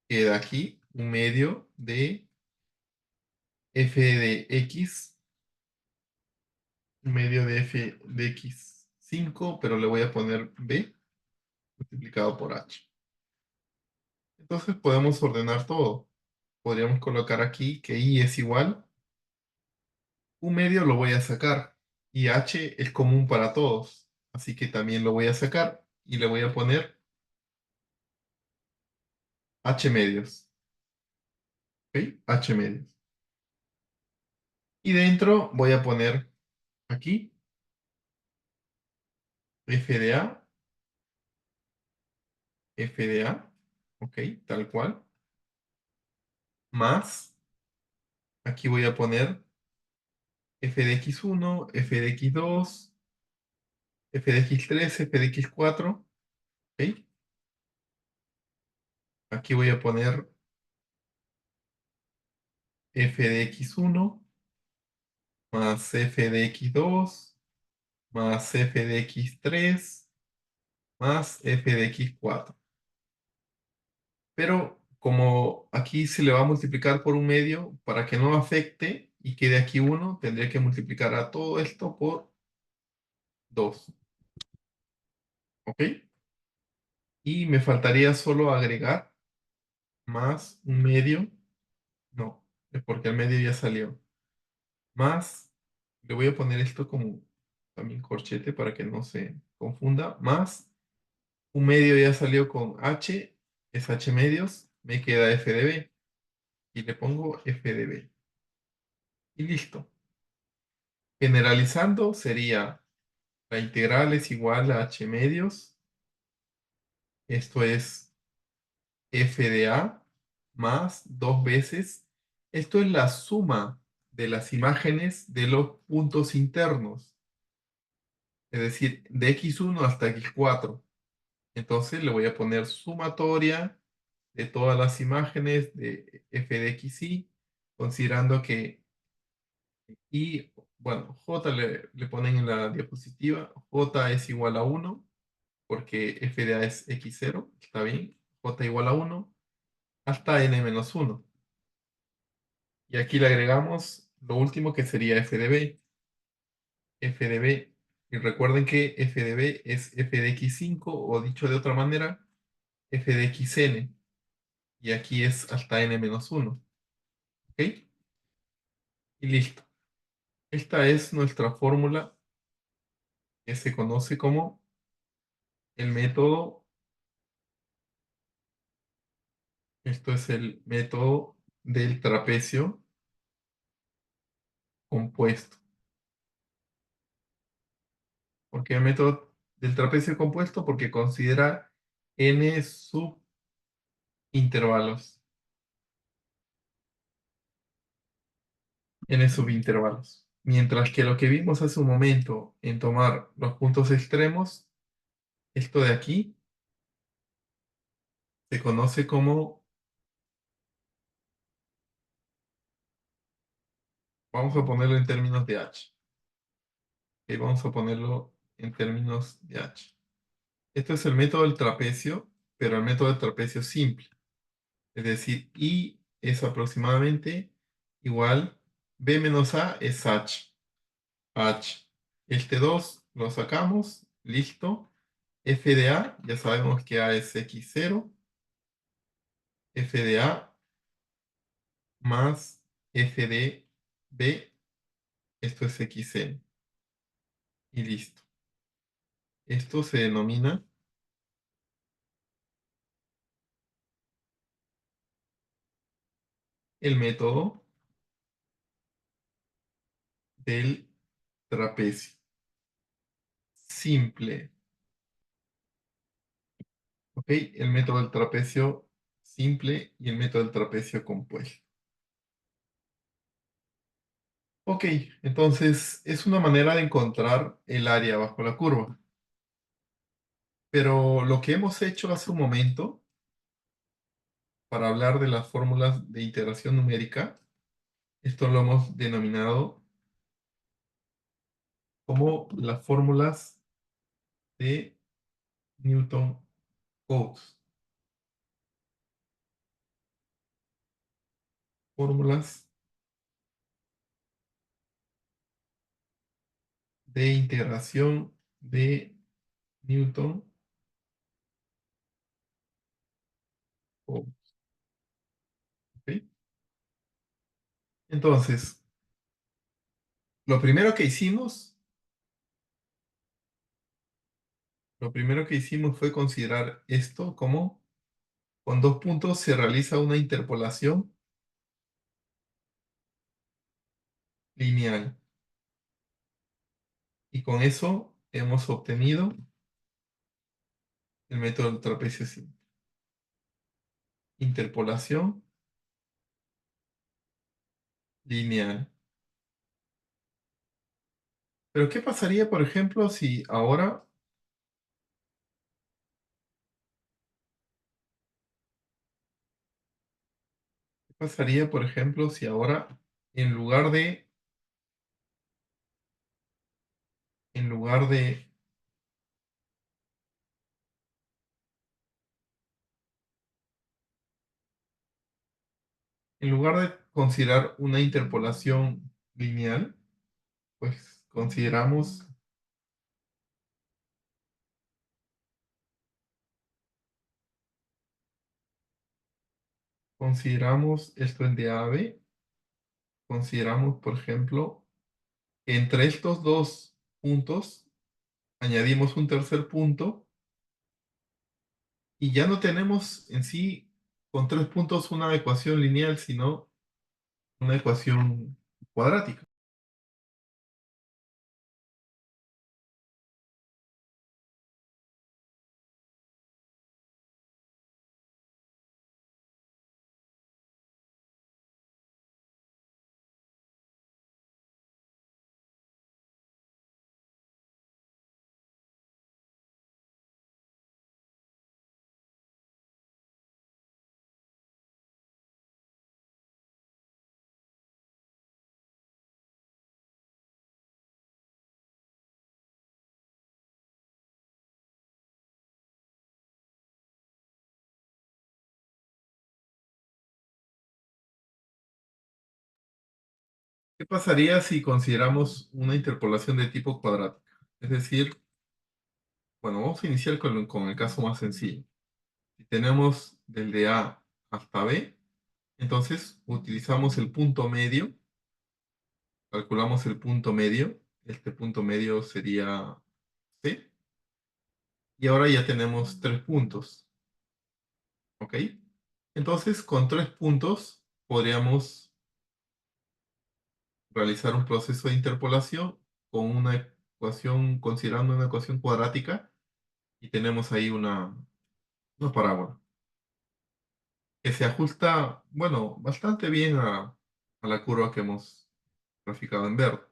queda aquí un medio de f de x, un medio de f de x5, pero le voy a poner b multiplicado por h. Entonces podemos ordenar todo. Podríamos colocar aquí que i es igual, un medio lo voy a sacar y h es común para todos, así que también lo voy a sacar y le voy a poner h medios. ¿Ok? H medios. Y dentro voy a poner aquí f de a, f de a, ok, tal cual, más, aquí voy a poner f de x1, f de x2, f de x3, f de x4, ok. Aquí voy a poner f de x1 más f de x2 más f de x3 más f de x4. Pero como aquí se le va a multiplicar por un medio, para que no afecte y quede aquí 1, tendría que multiplicar a todo esto por 2. ¿Ok? Y me faltaría solo agregar más un medio No, es porque al medio ya salió. Más, le voy a poner esto como también corchete para que no se confunda. Más, un medio ya salió con H, es H medios, me queda f de b. Y le pongo f de b. Y listo. Generalizando sería la integral es igual a h medios. Esto es f de a más dos veces. Esto es la suma de las imágenes de los puntos internos. Es decir, de x1 hasta x4. Entonces le voy a poner sumatoria de todas las imágenes de f de xy, considerando que y, bueno, j le ponen en la diapositiva, j es igual a uno porque f de a es x0, está bien, j igual a uno hasta n-1. Y aquí le agregamos lo último que sería f de b. F de b, y recuerden que f de b es f de x5 o dicho de otra manera, f de xn. Y aquí es hasta n-1. ¿Ok? Y listo. Esta es nuestra fórmula que se conoce como el método. Esto es el método del trapecio compuesto. ¿Por qué el método del trapecio compuesto? Porque considera n subintervalos. N subintervalos. Mientras que lo que vimos hace un momento en tomar los puntos extremos, esto de aquí se conoce como, vamos a ponerlo en términos de h. Ok, vamos a ponerlo en términos de h. Esto es el método del trapecio, pero el método del trapecio simple. Es decir, I es aproximadamente igual, B menos A es H. H. Este 2 lo sacamos, listo. F de A, ya sabemos que A es X0. F de A más F de B, esto es Xn. Y listo. Esto se denomina el método del trapecio simple. ¿Ok? El método del trapecio simple y el método del trapecio compuesto. Ok, entonces es una manera de encontrar el área bajo la curva. Pero lo que hemos hecho hace un momento para hablar de las fórmulas de integración numérica, esto lo hemos denominado como las fórmulas de Newton-Cotes. Fórmulas de integración de Newton-Cotes. ¿Ok? Entonces, lo primero que hicimos, lo primero que hicimos fue considerar esto como con dos puntos se realiza una interpolación lineal. Y con eso hemos obtenido el método del trapecio simple. Interpolación lineal. Pero ¿qué pasaría, por ejemplo, si ahora, qué pasaría, por ejemplo, si ahora en lugar de, en lugar de, en lugar de considerar una interpolación lineal, pues consideramos consideramos esto en de A, B, consideramos, por ejemplo, entre estos dos puntos añadimos un tercer punto y ya no tenemos en sí con tres puntos una ecuación lineal, sino una ecuación cuadrática. ¿Qué pasaría si consideramos una interpolación de tipo cuadrática? Es decir, bueno, vamos a iniciar con el caso más sencillo. Si tenemos desde A hasta B, entonces utilizamos el punto medio, calculamos el punto medio, este punto medio sería C, y ahora ya tenemos tres puntos, ¿ok? Entonces, con tres puntos podríamos realizar un proceso de interpolación con una ecuación, considerando una ecuación cuadrática, y tenemos ahí una parábola que se ajusta, bueno, bastante bien a la curva que hemos graficado en verde.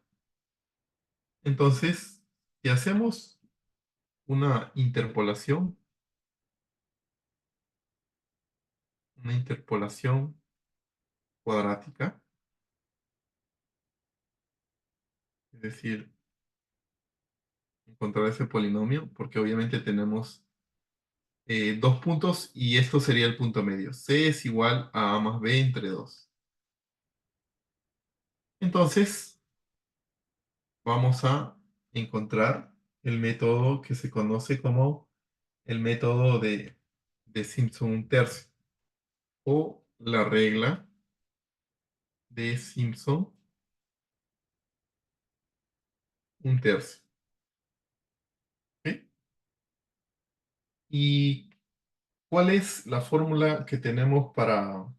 Entonces, si hacemos una interpolación cuadrática, es decir, encontrar ese polinomio, porque obviamente tenemos dos puntos y esto sería el punto medio. C es igual a A más B entre 2. Entonces, vamos a encontrar el método que se conoce como el método de Simpson un tercio o la regla de Simpson un tercio. ¿Ok? ¿Y cuál es la fórmula que tenemos para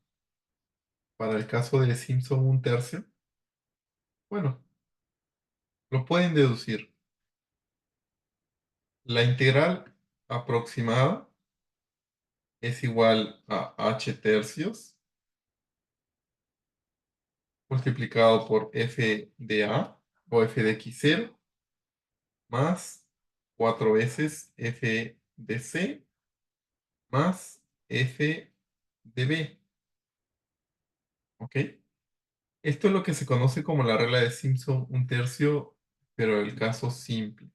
el caso de Simpson un tercio? Bueno, lo pueden deducir. La integral aproximada es igual a h tercios multiplicado por f de a o f de x0 más 4 veces f de c más f de b. ¿Ok? Esto es lo que se conoce como la regla de Simpson un tercio, pero el caso simple.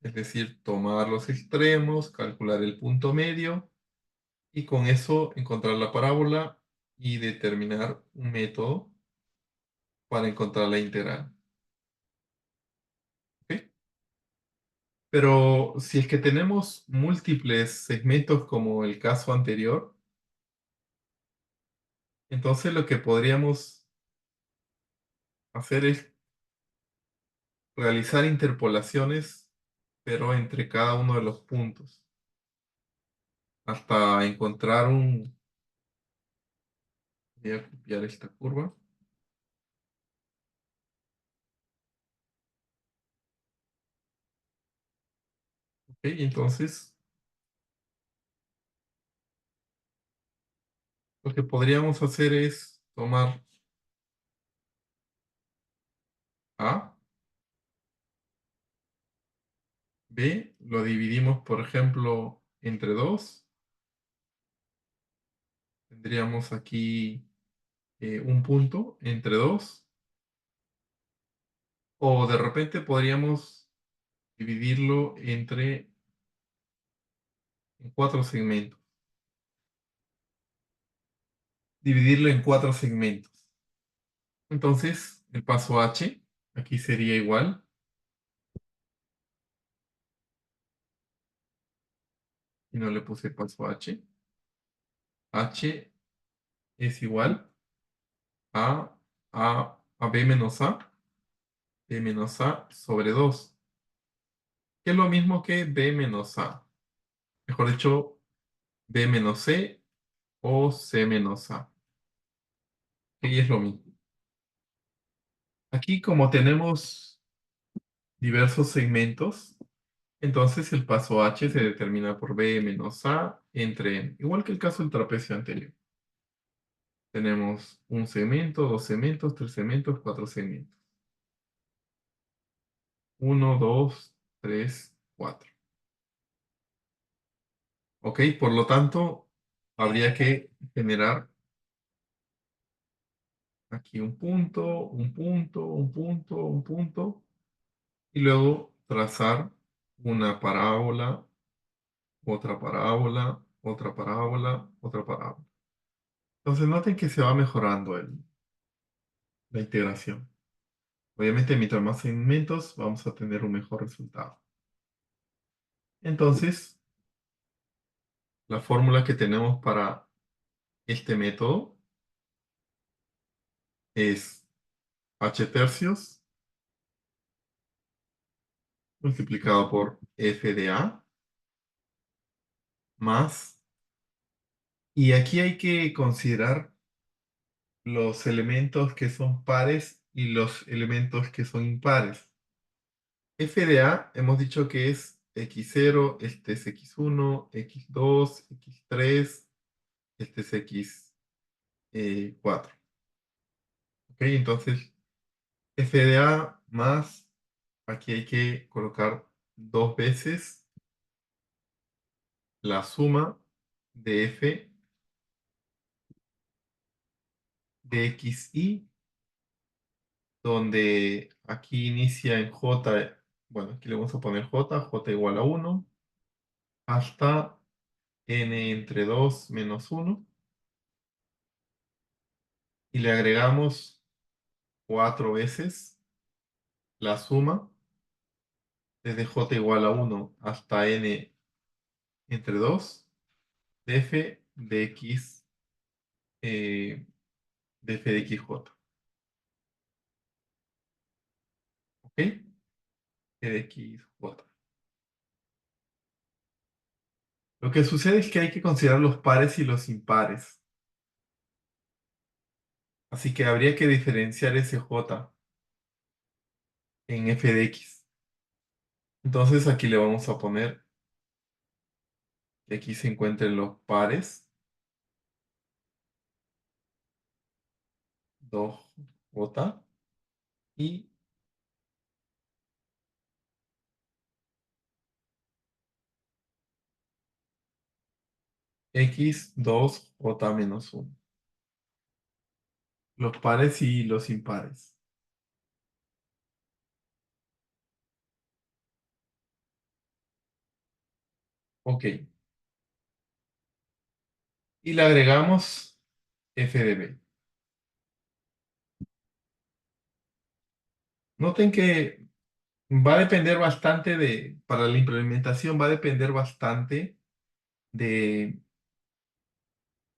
Es decir, tomar los extremos, calcular el punto medio y con eso encontrar la parábola y determinar un método para encontrar la integral. ¿Ok? Pero si es que tenemos múltiples segmentos como el caso anterior, entonces lo que podríamos hacer es realizar interpolaciones, pero entre cada uno de los puntos, hasta encontrar un... Voy a copiar esta curva. ¿Ok? Entonces, lo que podríamos hacer es tomar A, B, lo dividimos, por ejemplo, entre 2. Tendríamos aquí un punto entre 2. O de repente podríamos dividirlo en cuatro segmentos. Dividirlo en cuatro segmentos. Entonces, el paso H aquí sería igual. Y no le puse paso H. H es igual a, a B menos A sobre 2, que es lo mismo que B menos A. Mejor dicho, B menos C o C menos A. Y es lo mismo. Aquí, como tenemos diversos segmentos, entonces el paso H se determina por B menos A entre N, igual que el caso del trapecio anterior. Tenemos un segmento, dos segmentos, tres segmentos, cuatro segmentos. Uno, dos, tres, cuatro. ¿Ok? Por lo tanto, habría que generar aquí un punto, un punto, un punto, un punto, y luego trazar una parábola, otra parábola, otra parábola, otra parábola. Entonces noten que se va mejorando la integración. Obviamente, mientras más segmentos, vamos a tener un mejor resultado. Entonces, la fórmula que tenemos para este método es h tercios multiplicado por f de a más, y aquí hay que considerar los elementos que son pares y los elementos que son impares. F de a hemos dicho que es x0, este es x1, x2, x3, este es x4. ¿Ok? Entonces, f de a más, aquí hay que colocar dos veces la suma de f de xy, donde aquí inicia en j, bueno, aquí le vamos a poner j igual a 1, hasta n entre 2 menos 1, y le agregamos cuatro veces la suma desde j igual a 1 hasta n entre 2 de f de x, de f de xj. ¿Ok? F de xj. Lo que sucede es que hay que considerar los pares y los impares. Así que habría que diferenciar ese j en f de x. Entonces aquí le vamos a poner que aquí se encuentren los pares 2j y x2j menos 1. Los pares y los impares. Ok. Y le agregamos f de b. Noten que va a depender bastante para la implementación va a depender bastante de,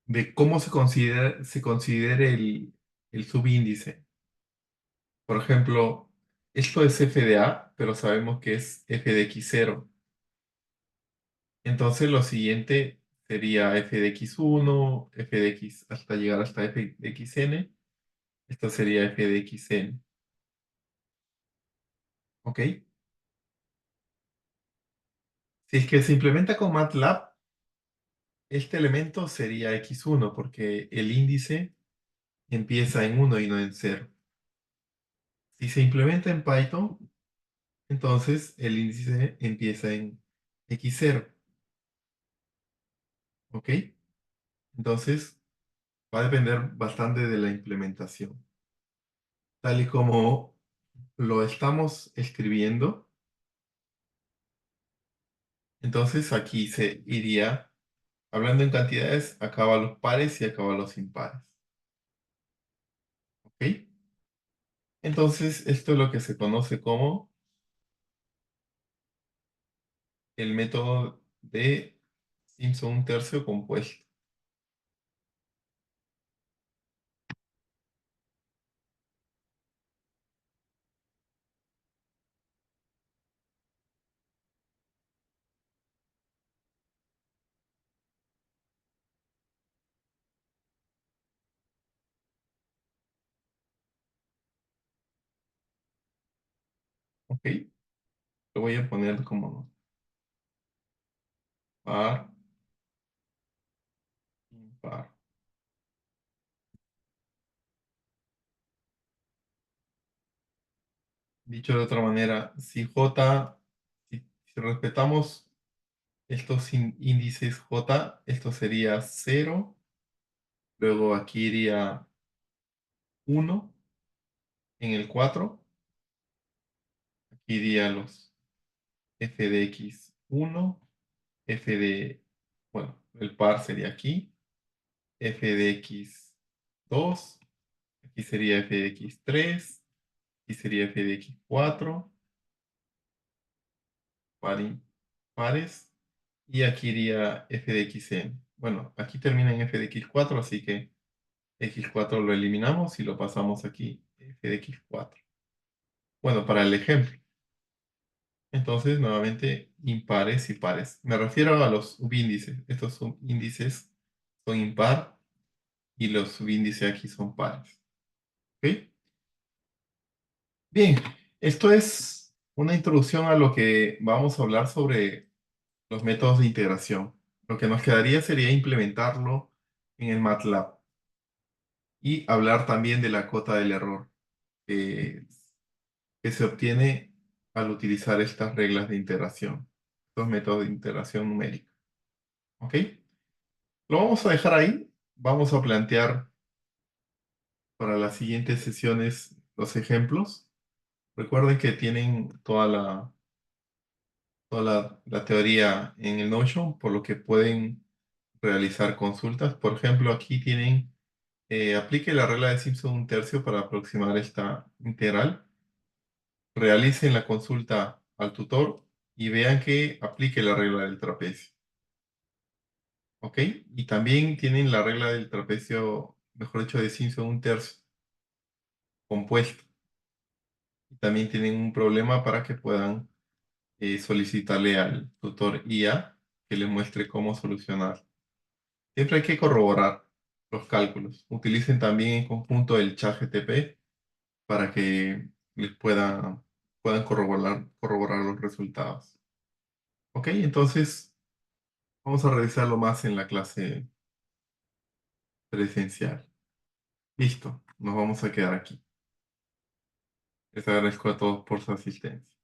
de cómo se considere el subíndice. Por ejemplo, esto es f de a, pero sabemos que es f de x0. Entonces lo siguiente sería f de x1, f de x hasta llegar hasta f de xn. Esto sería f de xn. ¿Ok? Si es que se implementa con MATLAB, este elemento sería x1 porque el índice empieza en 1 y no en 0. Si se implementa en Python, entonces el índice empieza en x0. ¿Ok? Entonces va a depender bastante de la implementación. Tal y como lo estamos escribiendo, entonces aquí se iría, hablando en cantidades, acaba los pares y acaba los impares. ¿Ok? Entonces esto es lo que se conoce como el método de Simpson un tercio compuesto. ¿Ok? Lo voy a poner como par, impar. Dicho de otra manera, si respetamos estos índices J, esto sería 0. Luego aquí iría 1 en el 4. Aquí iría los f de x1, f de, bueno, el par sería aquí, f de x2, aquí sería f de x3, aquí sería f de x4, pares, y aquí iría f de xn. Bueno, aquí termina en f de x4, así que x4 lo eliminamos y lo pasamos aquí, f de x4. Bueno, para el ejemplo. Entonces, nuevamente, impares y pares. Me refiero a los subíndices. Estos subíndices son impar y los subíndices aquí son pares. ¿Ok? Bien, esto es una introducción a lo que vamos a hablar sobre los métodos de integración. Lo que nos quedaría sería implementarlo en el MATLAB y hablar también de la cota del error que, que se obtiene al utilizar estas reglas de integración, estos métodos de integración numérica. ¿Ok? Lo vamos a dejar ahí. Vamos a plantear para las siguientes sesiones los ejemplos. Recuerden que tienen toda la teoría en el Notion, por lo que pueden realizar consultas. Por ejemplo, aquí tienen, aplique la regla de Simpson un tercio para aproximar esta integral. Realicen la consulta al tutor y vean que aplique la regla del trapecio. ¿Ok? Y también tienen la regla del trapecio, mejor dicho, de Simpson un tercio compuesto. Y también tienen un problema para que puedan solicitarle al tutor IA que les muestre cómo solucionar. Siempre hay que corroborar los cálculos. Utilicen también en conjunto el ChatGPT para que les puedan corroborar los resultados. Ok, entonces vamos a revisarlo más en la clase presencial. Listo, nos vamos a quedar aquí. Les agradezco a todos por su asistencia.